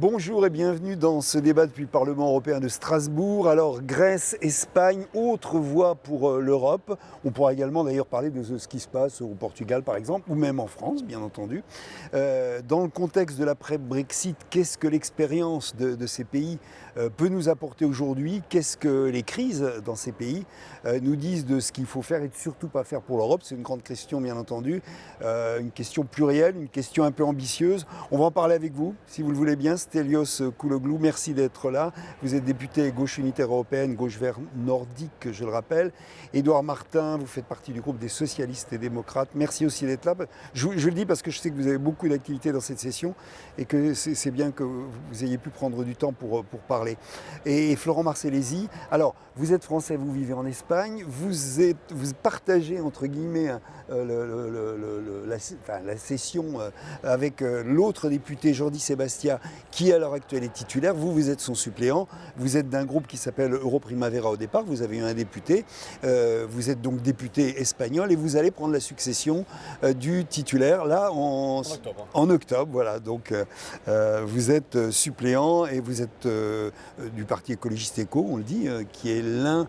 Bonjour et bienvenue dans ce débat depuis le Parlement européen de Strasbourg. Alors Grèce, Espagne, autre voie pour l'Europe. On pourra également d'ailleurs parler de ce qui se passe au Portugal par exemple, ou même en France bien entendu. Dans le contexte de l'après-Brexit, qu'est-ce que l'expérience de ces pays peut nous apporter aujourd'hui? Qu'est-ce que les crises dans ces pays nous disent de ce qu'il faut faire et surtout pas faire pour l'Europe? C'est une grande question bien entendu, une question plurielle, une question un peu ambitieuse. On va en parler avec vous, si vous le voulez bien. Stelios Kouloglou, merci d'être là. Vous êtes député Gauche Unitaire Européenne, Gauche Vert Nordique, je le rappelle. Édouard Martin, vous faites partie du groupe des socialistes et démocrates. Merci aussi d'être là. Je le dis parce que je sais que vous avez beaucoup d'activités dans cette session et que c'est bien que vous ayez pu prendre du temps pour parler. Et Florent Marcellesi, alors vous êtes français, vous vivez en Espagne, vous partagez entre guillemets la session avec l'autre député Jordi Sebastia qui à l'heure actuelle est titulaire. Vous êtes son suppléant, vous êtes d'un groupe qui s'appelle Europrimavera au départ, vous avez eu un député, vous êtes donc député espagnol et vous allez prendre la succession du titulaire là en octobre. Voilà, donc vous êtes suppléant et vous êtes du parti écologiste éco, on le dit, qui est l'un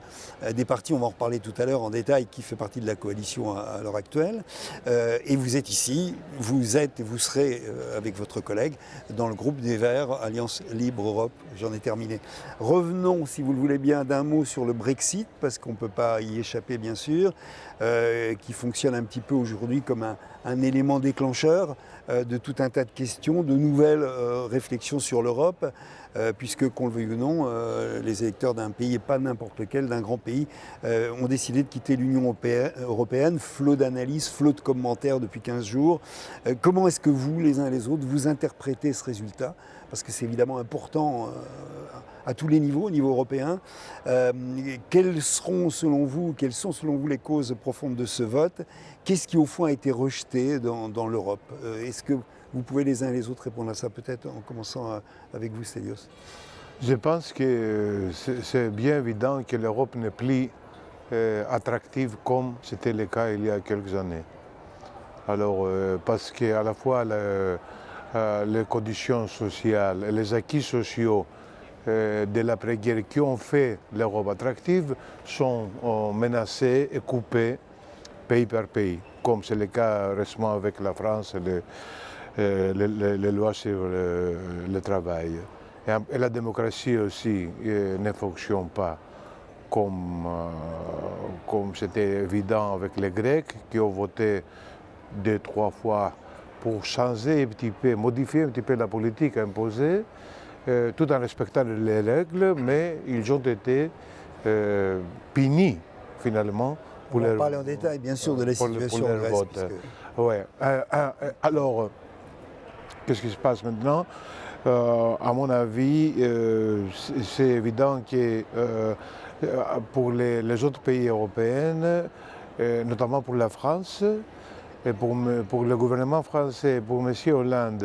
des partis, on va en reparler tout à l'heure en détail, qui fait partie de la coalition à l'heure actuelle. Et vous êtes ici, vous êtes et vous serez avec votre collègue dans le groupe des Verts, Alliance Libre Europe. J'en ai terminé. Revenons, si vous le voulez bien, d'un mot sur le Brexit, parce qu'on ne peut pas y échapper bien sûr, qui fonctionne un petit peu aujourd'hui comme un élément déclencheur de tout un tas de questions, de nouvelles réflexions sur l'Europe, puisque, qu'on le veuille ou non, les électeurs d'un pays, et pas n'importe lequel, d'un grand pays, ont décidé de quitter l'Union européenne. Flot d'analyses, flot de commentaires depuis 15 jours. Comment est-ce que vous, les uns et les autres, vous interprétez ce résultat? Parce que c'est évidemment important à tous les niveaux, au niveau européen. Quelles sont selon vous les causes profondes de ce vote? Qu'est-ce qui au fond a été rejeté dans l'Europe? Est-ce que vous pouvez les uns et les autres répondre à ça, peut-être en commençant avec vous, Stelios? Je pense que c'est bien évident que l'Europe n'est plus attractive comme c'était le cas il y a quelques années. Alors, parce qu'à la fois les conditions sociales et les acquis sociaux de l'après-guerre qui ont fait l'Europe attractive sont menacés et coupés pays par pays, comme c'est le cas récemment avec la France et les lois sur le travail. Et la démocratie aussi ne fonctionne pas comme c'était évident avec les Grecs qui ont voté 2-3 fois pour changer un petit peu, modifier un petit peu la politique imposée, tout en respectant les règles, mais ils ont été punis finalement. On va parler en détail bien sûr de la situation en Grèce. Ouais. Alors, qu'est-ce qui se passe maintenant? À mon avis, c'est évident que pour les autres pays européens, notamment pour la France, et pour le gouvernement français, pour M. Hollande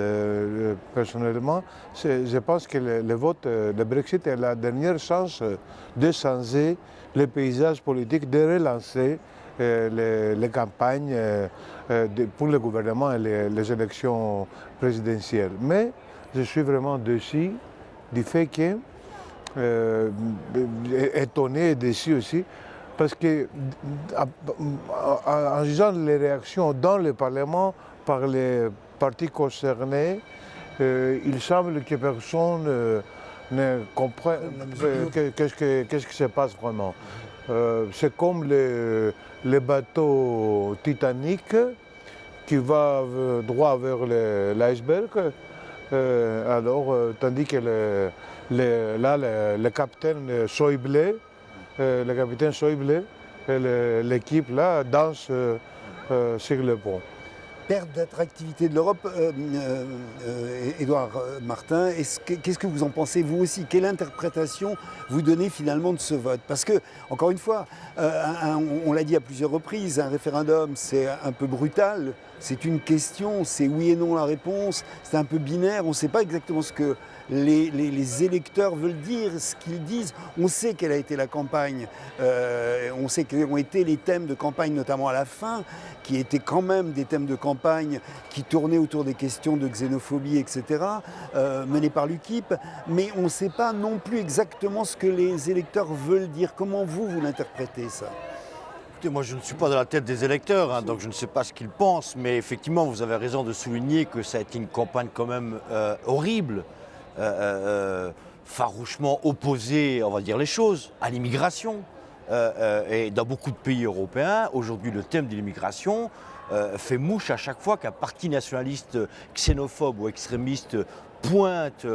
personnellement, je pense que le Brexit est la dernière chance de changer le paysage politique, de relancer les campagnes pour le gouvernement et les élections présidentielles. Mais je suis vraiment déçu du fait que, étonné et déçu aussi, parce que en jugeant les réactions dans le Parlement par les partis concernés, il semble que personne ne comprenne qu'est-ce qui se passe vraiment. C'est comme le bateau Titanic qui va droit vers l'iceberg. Tandis que le capitaine Schäuble, et l'équipe là danse sur le pont. Perte d'attractivité de l'Europe, Édouard Martin, qu'est-ce que vous en pensez vous aussi? Quelle interprétation vous donnez finalement de ce vote? Parce que, encore une fois, on l'a dit à plusieurs reprises, un référendum c'est un peu brutal, c'est une question, c'est oui et non la réponse, c'est un peu binaire, on ne sait pas exactement ce que les électeurs veulent dire ce qu'ils disent. On sait quelle a été la campagne, on sait quels ont été les thèmes de campagne, notamment à la fin, qui étaient quand même des thèmes de campagne qui tournaient autour des questions de xénophobie, etc., menés par l'UKIP, mais on ne sait pas non plus exactement ce que les électeurs veulent dire. Comment vous l'interprétez, ça ? Écoutez, moi je ne suis pas dans la tête des électeurs, hein, donc je ne sais pas ce qu'ils pensent, mais effectivement vous avez raison de souligner que ça a été une campagne quand même horrible, farouchement opposée, on va dire les choses, à l'immigration. Et dans beaucoup de pays européens, aujourd'hui le thème de l'immigration fait mouche à chaque fois qu'un parti nationaliste xénophobe ou extrémiste pointe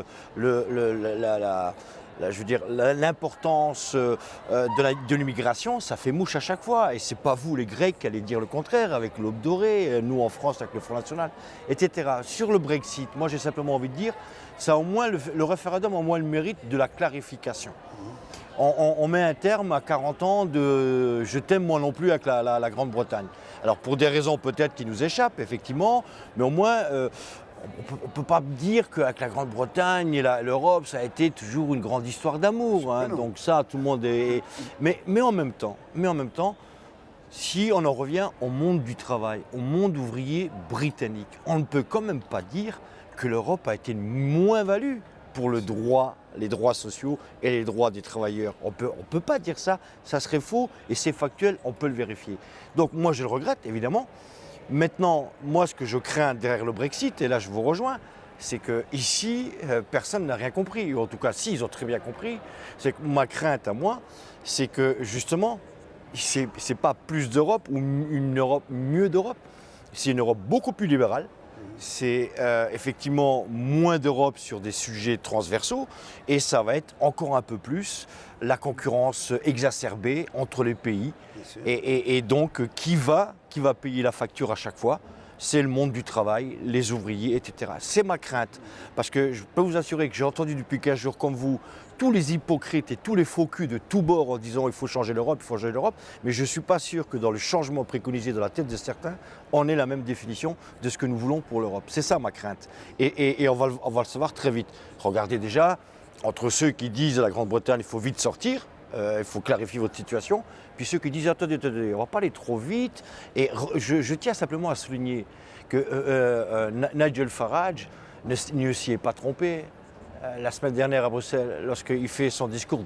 l'importance de l'immigration, ça fait mouche à chaque fois. Et c'est pas vous les Grecs qui allez dire le contraire avec l'Aube dorée, nous en France avec le Front National, etc. Sur le Brexit, moi j'ai simplement envie de dire, ça a au moins le référendum a au moins le mérite de la clarification. On met un terme à 40 ans de « je t'aime moi non plus » avec la Grande-Bretagne. Alors pour des raisons peut-être qui nous échappent, effectivement, mais au moins on ne peut pas dire qu'avec la Grande-Bretagne et l'Europe, ça a été toujours une grande histoire d'amour. Hein. Donc ça, tout le monde est... Mais en même temps, si on en revient au monde du travail, au monde ouvrier britannique, on ne peut quand même pas dire que l'Europe a été une moins-value pour les droits sociaux et les droits des travailleurs. On peut pas dire ça, ça serait faux et c'est factuel, on peut le vérifier. Donc moi je le regrette évidemment. Maintenant, moi ce que je crains derrière le Brexit, et là je vous rejoins, c'est qu'ici personne n'a rien compris, ou en tout cas si, ils ont très bien compris, c'est que ma crainte à moi, c'est que justement, c'est pas plus d'Europe ou une Europe mieux d'Europe, c'est une Europe beaucoup plus libérale. C'est effectivement moins d'Europe sur des sujets transversaux et ça va être encore un peu plus la concurrence exacerbée entre les pays et donc qui va payer la facture à chaque fois? C'est le monde du travail, les ouvriers, etc. C'est ma crainte parce que je peux vous assurer que j'ai entendu depuis 15 jours comme vous tous les hypocrites et tous les faux culs de tous bords en disant il faut changer l'Europe, mais je ne suis pas sûr que dans le changement préconisé dans la tête de certains, on ait la même définition de ce que nous voulons pour l'Europe. C'est ça ma crainte. Et on va le savoir très vite. Regardez déjà, entre ceux qui disent à la Grande-Bretagne il faut vite sortir, il faut clarifier votre situation, puis ceux qui disent attendez, on ne va pas aller trop vite. Et je tiens simplement à souligner que Nigel Farage ne s'y est pas trompé. La semaine dernière à Bruxelles, lorsqu'il fait son discours,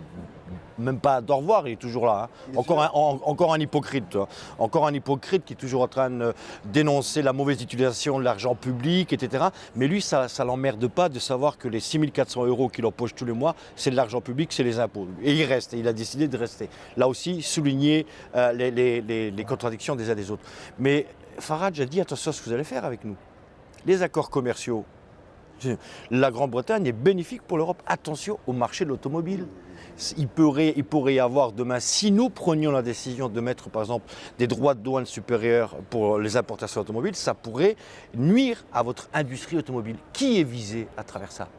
même pas d'au revoir, il est toujours là. Hein. Encore un hypocrite. Encore un hypocrite qui est toujours en train de dénoncer la mauvaise utilisation de l'argent public, etc. Mais lui, ça ne l'emmerde pas de savoir que les 6 400 € qu'il empoche tous les mois, c'est de l'argent public, c'est les impôts. Et il reste, et il a décidé de rester. Là aussi, souligner les contradictions des uns des autres. Mais Farage a dit attention à ce que vous allez faire avec nous. Les accords commerciaux. La Grande-Bretagne est bénéfique pour l'Europe. Attention au marché de l'automobile. Il pourrait y avoir demain, si nous prenions la décision de mettre par exemple des droits de douane supérieurs pour les importations automobiles, ça pourrait nuire à votre industrie automobile. Qui est visé à travers ça?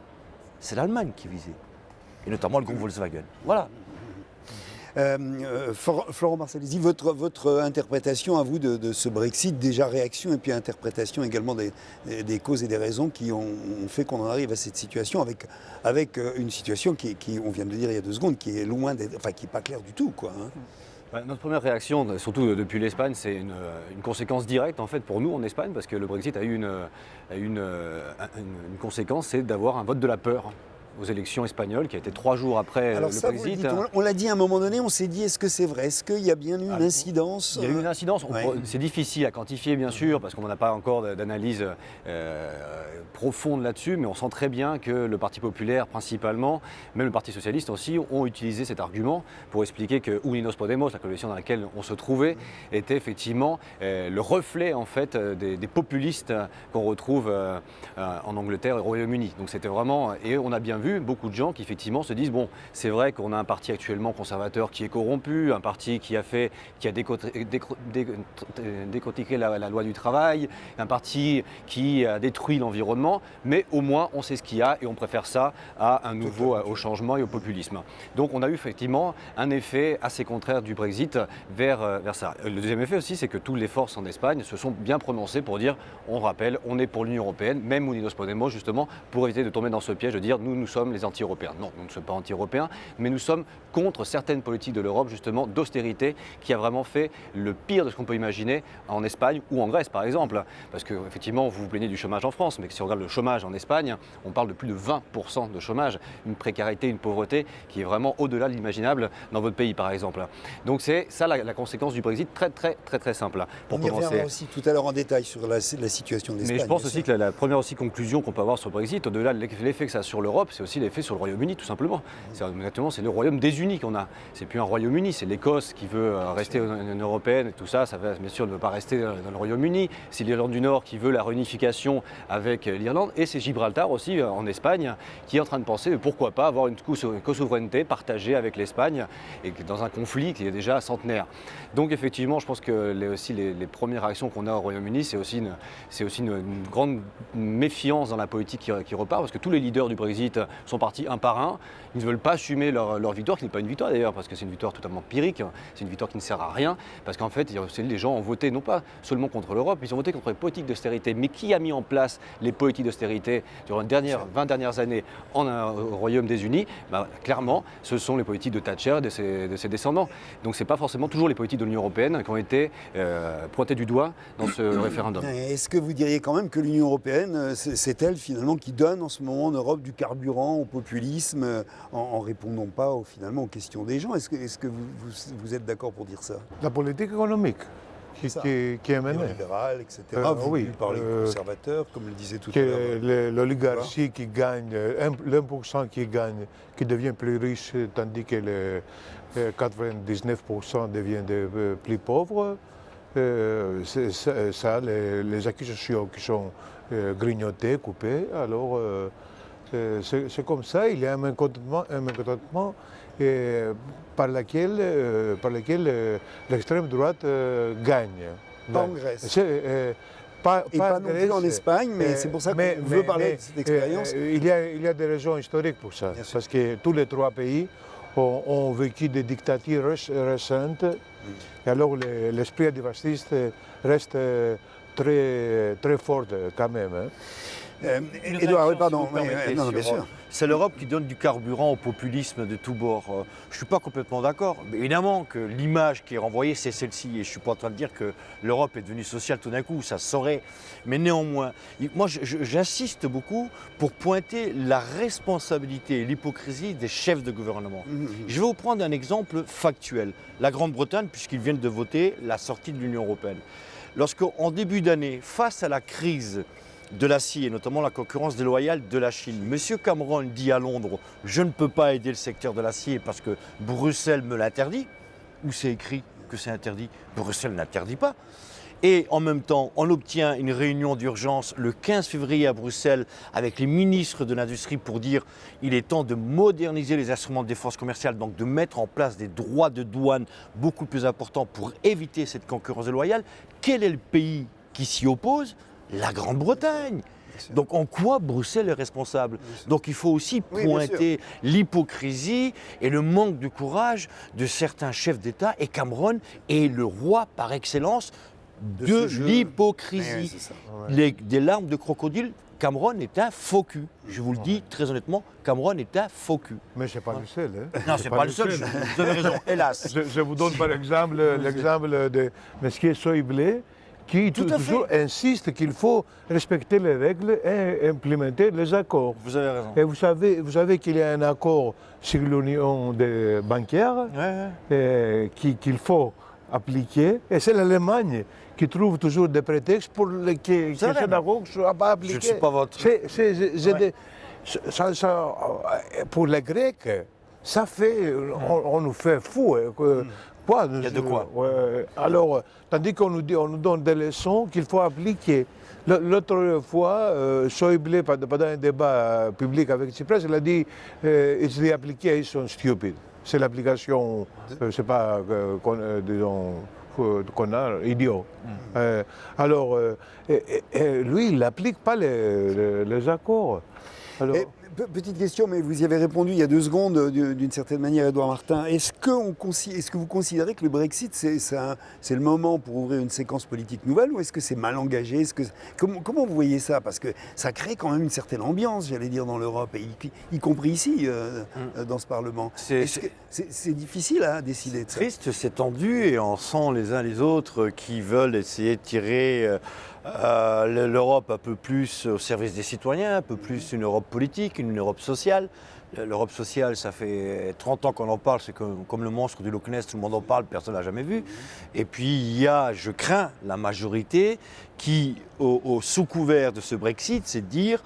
C'est l'Allemagne qui est visée, et notamment le groupe Volkswagen. Voilà. Florent Marcellesi, votre interprétation à vous de ce Brexit, déjà réaction et puis interprétation également des causes et des raisons qui ont fait qu'on en arrive à cette situation avec une situation qui, on vient de le dire il y a 2 secondes, qui est loin d'être, enfin qui n'est pas claire du tout, quoi. Hein. Notre première réaction, surtout depuis l'Espagne, c'est une conséquence directe en fait pour nous en Espagne, parce que le Brexit a eu une conséquence, c'est d'avoir un vote de la peur aux élections espagnoles, qui a été 3 jours après le Brexit. On l'a dit à un moment donné, on s'est dit est-ce que c'est vrai? Est-ce qu'il y a bien eu une incidence? Il y a eu une incidence, c'est difficile à quantifier bien sûr, parce qu'on n'a pas encore d'analyse profonde là-dessus, mais on sent très bien que le Parti populaire principalement, même le Parti socialiste aussi, ont utilisé cet argument pour expliquer que Unidos Podemos, la coalition dans laquelle on se trouvait, était effectivement le reflet en fait des populistes qu'on retrouve en Angleterre et au Royaume-Uni. Donc c'était vraiment, et on a bien vu beaucoup de gens qui effectivement se disent bon, c'est vrai qu'on a un parti actuellement conservateur qui est corrompu, un parti qui a décortiqué la loi du travail, un parti qui a détruit l'environnement, mais au moins on sait ce qu'il y a et on préfère ça à un nouveau au changement et au populisme. Donc on a eu effectivement un effet assez contraire du Brexit vers ça. Le deuxième effet aussi, c'est que toutes les forces en Espagne se sont bien prononcées pour dire, on rappelle, on est pour l'Union européenne, même Unidos Podemos justement, pour éviter de tomber dans ce piège de dire nous sommes les anti-européens. Non, nous ne sommes pas anti-européens, mais nous sommes contre certaines politiques de l'Europe, justement, d'austérité, qui a vraiment fait le pire de ce qu'on peut imaginer en Espagne ou en Grèce, par exemple. Parce que, effectivement, vous vous plaignez du chômage en France, mais si on regarde le chômage en Espagne, on parle de plus de 20% de chômage, une précarité, une pauvreté qui est vraiment au-delà de l'imaginable dans votre pays, par exemple. Donc c'est ça la conséquence du Brexit, très simple. Pour On y commencer. reviendra aussi tout à l'heure en détail sur la situation de l'Espagne. Mais je pense bien aussi sûr. que la première aussi conclusion qu'on peut avoir sur le Brexit, au-delà de l'effet que ça a sur l'Europe, c'est aussi l'effet sur le Royaume-Uni, tout simplement. C'est le Royaume désunis qu'on a. C'est plus un Royaume-Uni, c'est l'Écosse qui veut rester dans l'Union européenne et tout ça. Ça va bien sûr ne veut pas rester dans le Royaume-Uni. C'est l'Irlande du Nord qui veut la réunification avec l'Irlande. Et c'est Gibraltar aussi en Espagne qui est en train de penser pourquoi pas avoir une co-souveraineté partagée avec l'Espagne et dans un conflit qui est déjà centenaire. Donc effectivement, je pense que les premières réactions qu'on a au Royaume-Uni, c'est aussi une grande méfiance dans la politique qui repart, parce que tous les leaders du Brexit sont partis un par un. Ils ne veulent pas assumer leur victoire, qui n'est pas une victoire d'ailleurs, parce que c'est une victoire totalement pyrrhique, c'est une victoire qui ne sert à rien, parce qu'en fait, les gens ont voté non pas seulement contre l'Europe, ils ont voté contre les politiques d'austérité. Mais qui a mis en place les politiques d'austérité durant les 20 dernières années au Royaume des Unis? Clairement, ce sont les politiques de Thatcher et de ses descendants. Donc ce n'est pas forcément toujours les politiques de l'Union européenne qui ont été pointées du doigt dans ce référendum. Est-ce que vous diriez quand même que l'Union européenne, c'est elle finalement qui donne en ce moment en Europe du carburant au populisme en répondant pas finalement aux questions des gens? Est-ce que vous êtes d'accord pour dire ça? La politique économique qui est menée. Libéral, etc. Oui, par les conservateurs, comme le disait tout à l'heure. Que l'oligarchie qui gagne, l'1% qui gagne, qui devient plus riche, tandis que les 99% deviennent plus pauvres. C'est ça, les accusations qui sont grignotées, coupées. Alors, c'est comme ça, il y a un mécontentement par lequel l'extrême droite gagne. Pas en Grèce. Pas non plus en Espagne, mais c'est pour ça qu'on veut parler de cette expérience. Il y a des raisons historiques pour ça, parce que tous les trois pays ont vécu des dictatures récentes, et alors l'esprit adivastiste reste très fort quand même. Édouard, oui, pardon. Si vous permettez, Non, bien sûr. C'est l'Europe qui donne du carburant au populisme de tous bords. Je ne suis pas complètement d'accord. Mais évidemment que l'image qui est renvoyée, c'est celle-ci. Et je ne suis pas en train de dire que l'Europe est devenue sociale tout d'un coup, ça se saurait. Mais néanmoins, moi j'insiste beaucoup pour pointer la responsabilité et l'hypocrisie des chefs de gouvernement. Je vais vous prendre un exemple factuel. La Grande-Bretagne, puisqu'ils viennent de voter la sortie de l'Union européenne. Lorsqu'en début d'année, face à la crise de l'acier, et notamment la concurrence déloyale de la Chine, M. Cameron dit à Londres « Je ne peux pas aider le secteur de l'acier parce que Bruxelles me l'interdit ». Où c'est écrit que c'est interdit? Bruxelles n'interdit pas. Et en même temps, on obtient une réunion d'urgence le 15 février à Bruxelles avec les ministres de l'industrie pour dire qu'il est temps de moderniser les instruments de défense commerciale, donc de mettre en place des droits de douane beaucoup plus importants pour éviter cette concurrence déloyale. Quel est le pays qui s'y oppose? La Grande-Bretagne. Donc en quoi Bruxelles est responsable? Donc il faut aussi pointer l'hypocrisie et le manque de courage de certains chefs d'État, et Cameron est le roi par excellence de l'hypocrisie. Des larmes de crocodile, Cameron est un faux cul. Je vous le dis très honnêtement, Cameron est un faux cul. Mais ce n'est pas le seul. Hein. Non, ce n'est pas le seul, vous avez raison, hélas. Je vous donne par exemple l'exemple de M. Schäuble, qui toujours insiste qu'il faut respecter les règles et implémenter les accords. Vous avez raison. Et vous savez qu'il y a un accord sur l'union bancaire qu'il faut appliquer. Et c'est l'Allemagne qui trouve toujours des prétextes pour que ces accords ne soient pas appliqués. Je ne suis pas votre... Pour les Grecs, ça fait... On nous fait fou. Il y a de quoi. Alors, tandis qu'on nous donne des leçons qu'il faut appliquer. L'autre fois, Schäuble, pendant un débat public avec Tsipras, il a dit It's the application stupid. C'est l'application, c'est pas, disons, connard, idiot. Alors, lui, il n'applique pas les accords. Alors, Petite question, mais vous y avez répondu il y a 2 secondes d'une certaine manière, Édouard Martin. Est-ce que vous considérez que le Brexit, c'est le moment pour ouvrir une séquence politique nouvelle, ou est-ce que c'est mal engagé? Comment vous voyez ça? Parce que ça crée quand même une certaine ambiance, j'allais dire, dans l'Europe, et y compris ici, dans ce Parlement. C'est difficile à décider de ça. Triste, c'est tendu, et on sent les uns les autres qui veulent essayer de tirer l'Europe un peu plus au service des citoyens, un peu plus une Europe politique, une Europe sociale. L'Europe sociale, ça fait 30 ans qu'on en parle, c'est comme le monstre du Loch Ness, tout le monde en parle, personne ne l'a jamais vu. Et puis il y a, je crains, la majorité qui, sous couvert de ce Brexit, c'est de dire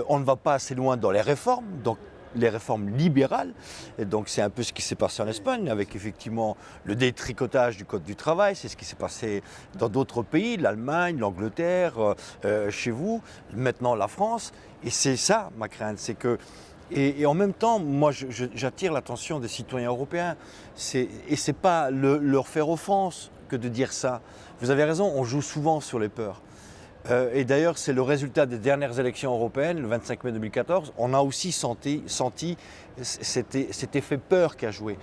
on ne va pas assez loin dans les réformes, donc les réformes libérales. Et donc c'est un peu ce qui s'est passé en Espagne, avec effectivement le détricotage du Code du travail. C'est ce qui s'est passé dans d'autres pays, l'Allemagne, l'Angleterre, chez vous, maintenant la France. Et c'est ça ma crainte, c'est que... Et en même temps, moi j'attire l'attention des citoyens européens. Et c'est pas leur faire offense que de dire ça. Vous avez raison, on joue souvent sur les peurs. Et d'ailleurs, c'est le résultat des dernières élections européennes, le 25 mai 2014. On a aussi senti cet effet peur qui a joué.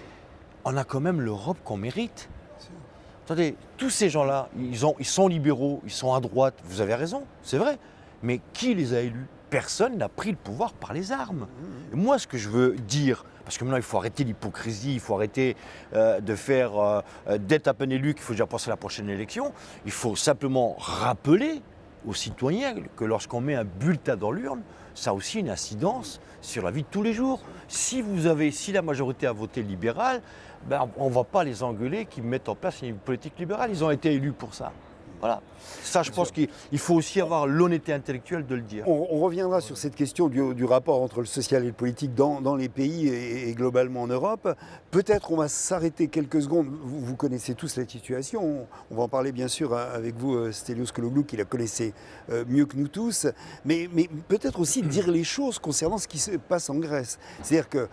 On a quand même l'Europe qu'on mérite. Attendez, tous ces gens-là, ils sont libéraux, ils sont à droite. Vous avez raison, c'est vrai. Mais qui les a élus? Personne n'a pris le pouvoir par les armes. Et moi, ce que je veux dire, parce que maintenant, il faut arrêter l'hypocrisie, il faut arrêter de faire d'être à peine élu qu'il faut déjà penser à la prochaine élection. Il faut simplement rappeler aux citoyens que lorsqu'on met un bulletin dans l'urne, ça a aussi une incidence sur la vie de tous les jours. Si la majorité a voté libéral, on ne va pas les engueuler qui mettent en place une politique libérale. Ils ont été élus pour ça. Voilà. Ça, je pense qu'il faut aussi avoir l'honnêteté intellectuelle de le dire. On reviendra sur cette question du rapport entre le social et le politique dans les pays et globalement en Europe. Peut-être on va s'arrêter quelques secondes. Vous connaissez tous la situation. On va en parler bien sûr avec vous, Stelios Kologlou, qui la connaissez mieux que nous tous. Mais peut-être aussi dire les choses concernant ce qui se passe en Grèce. C'est-à-dire que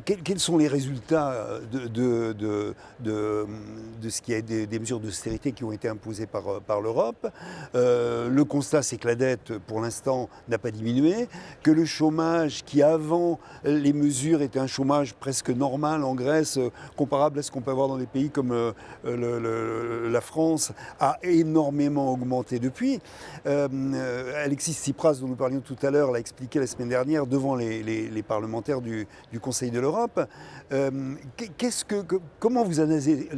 quels sont les résultats de ce qui est des mesures d'austérité qui ont été imposées par l'Europe. Le constat, c'est que la dette, pour l'instant, n'a pas diminué, que le chômage, qui avant les mesures était un chômage presque normal en Grèce, comparable à ce qu'on peut avoir dans des pays comme la France, a énormément augmenté depuis. Alexis Tsipras, dont nous parlions tout à l'heure, l'a expliqué la semaine dernière devant les parlementaires du Conseil de l'Europe. Comment vous analysez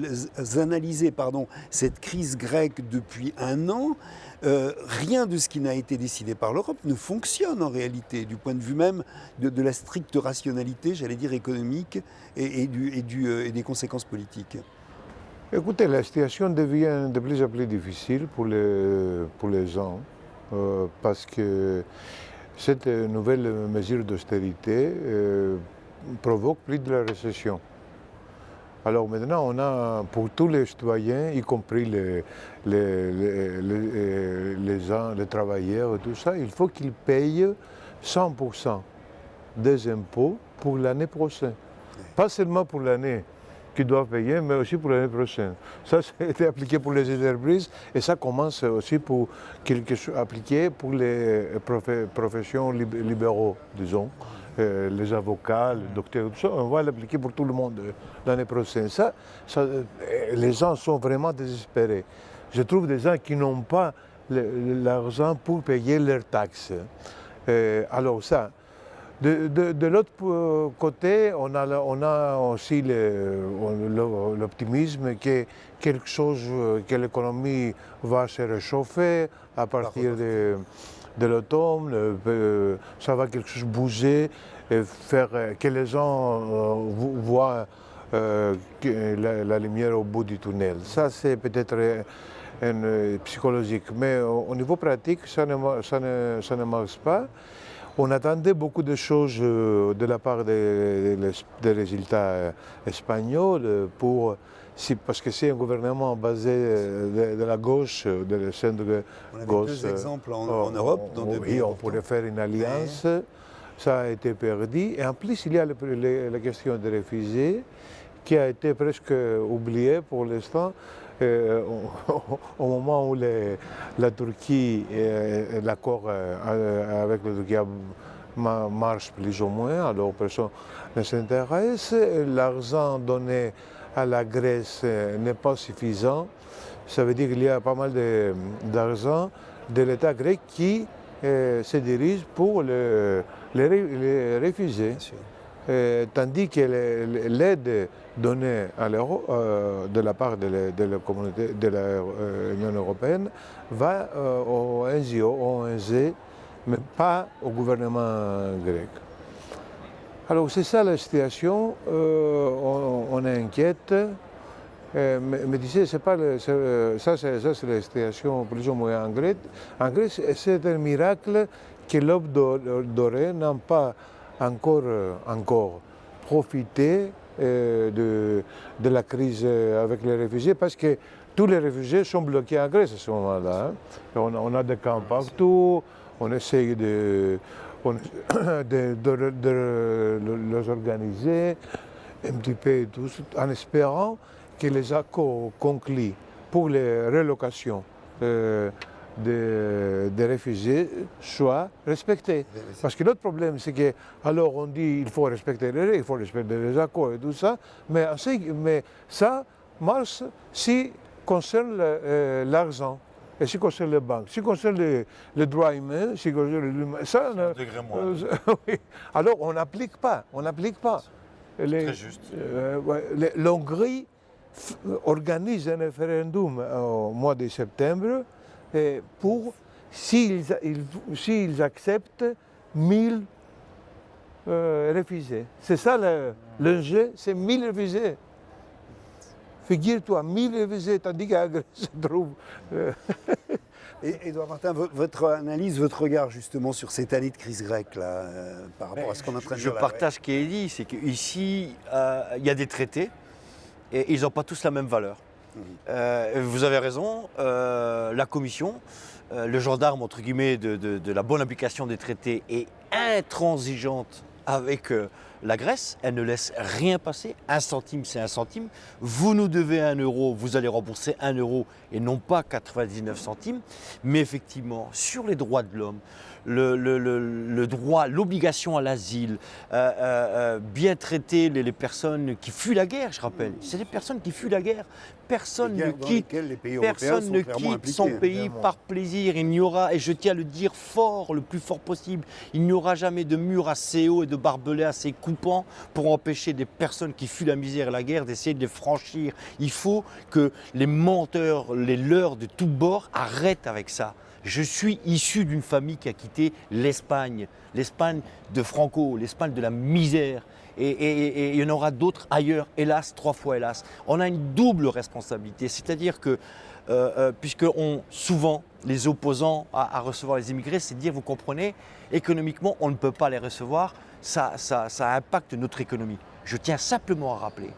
cette crise grecque depuis un an? Rien de ce qui n'a été décidé par l'Europe ne fonctionne en réalité, du point de vue même de la stricte rationalité, j'allais dire économique, et des conséquences politiques. Écoutez, la situation devient de plus en plus difficile pour les gens, parce que cette nouvelle mesure d'austérité provoque plus de la récession. Alors maintenant, on a pour tous les citoyens, y compris les travailleurs et tout ça, il faut qu'ils payent 100% des impôts pour l'année prochaine. Pas seulement pour l'année qu'ils doivent payer, mais aussi pour l'année prochaine. Ça, c'était appliqué pour les entreprises et ça commence aussi pour appliquer pour les professions libéraux, disons. Les avocats, les docteurs, tout ça, on va l'appliquer pour tout le monde l'année prochaine. Les gens sont vraiment désespérés. Je trouve des gens qui n'ont pas l'argent pour payer leurs taxes. Alors ça, de l'autre côté, on a aussi l'optimisme que quelque chose, que l'économie va se réchauffer à partir de l'automne, ça va quelque chose bouger, et faire que les gens voient la lumière au bout du tunnel. Ça, c'est peut-être psychologique, mais au niveau pratique, ça ne marche pas. On attendait beaucoup de choses de la part des résultats espagnols parce que c'est un gouvernement basé de la gauche, de la centre-gauche. On a 2 exemples en Europe. Oui, on pourrait faire une alliance. Ça a été perdu. Et en plus, il y a la question des réfugiés qui a été presque oubliée pour l'instant. Au moment où la Turquie, l'accord avec la Turquie marche plus ou moins, alors personne ne s'intéresse. L'argent donné à la Grèce n'est pas suffisant. Ça veut dire qu'il y a pas mal d'argent de l'État grec qui se dirige pour les réfugiés. Tandis que l'aide donnée à l'Europe de la part de la communauté de l'Union européenne va aux NGO, aux ONG, mais pas au gouvernement grec. Alors c'est ça la situation, on est inquiète. Mais tu sais, ça c'est la situation plus ou moins en Grèce. En Grèce, c'est un miracle que l'aube dorée n'a pas encore profité de la crise avec les réfugiés, parce que tous les réfugiés sont bloqués en Grèce à ce moment-là. Hein. On a des camps partout, on essaye de les organiser un petit peu tous, en espérant que les accords conclus pour les relocations des réfugiés soient respectés. Parce que notre problème, c'est que, alors on dit qu'il faut respecter les règles, il faut respecter les accords et tout ça, mais ça marche si concerne l'argent. Et si concerne les banques, si concerne les droits humains, si concerne l'humain, ça, oui. Alors on n'applique pas, Très juste. L'Hongrie organise un référendum au mois de septembre pour s'ils acceptent 1000 réfugiés. C'est ça l'enjeu, c'est 1000 réfugiés. Figure-toi, 1000 réfugiés, tandis qu'à Grèce se trouve. Et Édouard Martin, votre analyse, votre regard justement sur cette année de crise grecque là, par rapport à ce qu'on est en train de Je dire là, partage ce qui est dit, c'est qu'ici, il y a des traités et ils n'ont pas tous la même valeur. Vous avez raison, la Commission, le gendarme entre guillemets de la bonne application des traités est intransigeante avec la Grèce, elle ne laisse rien passer, 1 centime c'est 1 centime, vous nous devez 1 euro, vous allez rembourser 1 euro et non pas 99 centimes, mais effectivement sur les droits de l'homme, le droit, l'obligation à l'asile, bien traiter les personnes qui fuient la guerre, je rappelle, c'est des personnes qui fuient la guerre, personne ne quitte son pays par plaisir, il n'y aura, et je tiens à le dire fort, le plus fort possible, il n'y aura jamais de mur assez haut et de barbelés assez coupants pour empêcher des personnes qui fuient la misère et la guerre d'essayer de les franchir. Il faut que les menteurs, les leurs de tous bords arrêtent avec ça. Je suis issu d'une famille qui a quitté l'Espagne de Franco, l'Espagne de la misère. Et il y en aura d'autres ailleurs, hélas, 3 fois hélas. On a une double responsabilité, c'est-à-dire que, puisque souvent, les opposants à recevoir les immigrés, c'est de dire, vous comprenez, économiquement, on ne peut pas les recevoir, ça impacte notre économie. Je tiens simplement à rappeler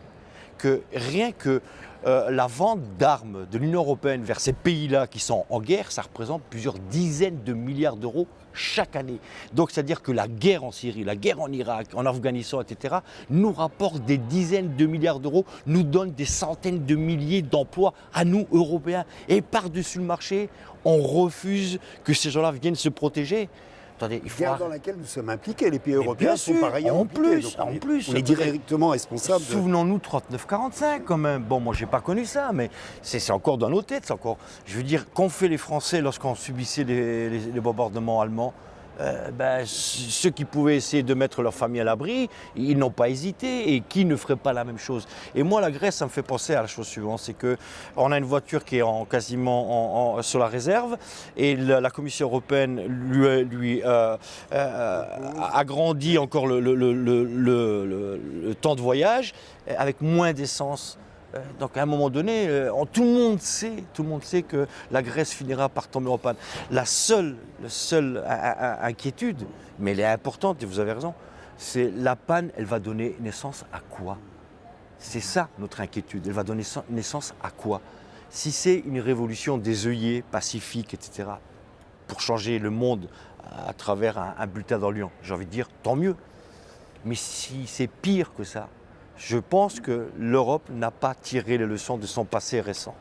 que rien que la vente d'armes de l'Union européenne vers ces pays-là qui sont en guerre, ça représente plusieurs dizaines de milliards d'euros chaque année. Donc c'est-à-dire que la guerre en Syrie, la guerre en Irak, en Afghanistan, etc., nous rapporte des dizaines de milliards d'euros, nous donne des centaines de milliers d'emplois à nous, Européens. Et par-dessus le marché, on refuse que ces gens-là viennent se protéger. Attendez, il faut guerre dans laquelle nous sommes impliqués, les pays européens sont pareils en impliqués. plus, Donc en plus. on est directement responsable. Souvenons-nous 39-45 quand même. Bon, moi j'ai pas connu ça, mais c'est encore dans nos têtes. C'est encore, je veux dire, qu'ont fait les Français lorsqu'on subissait les bombardements allemands? Ceux qui pouvaient essayer de mettre leur famille à l'abri, ils n'ont pas hésité, et qui ne ferait pas la même chose? Et moi, la Grèce, ça me fait penser à la chose suivante, c'est qu'on a une voiture qui est quasiment sur la réserve, et la Commission européenne lui agrandit encore le temps de voyage avec moins d'essence. Donc à un moment donné, tout le monde sait que la Grèce finira par tomber en panne. La seule inquiétude, mais elle est importante et vous avez raison, c'est la panne, elle va donner naissance à quoi? C'est ça notre inquiétude, elle va donner naissance à quoi? Si c'est une révolution des œillets pacifique, etc., pour changer le monde à travers un bulletin d'Orient, j'ai envie de dire tant mieux. Mais si c'est pire que ça, je pense que l'Europe n'a pas tiré les leçons de son passé récent.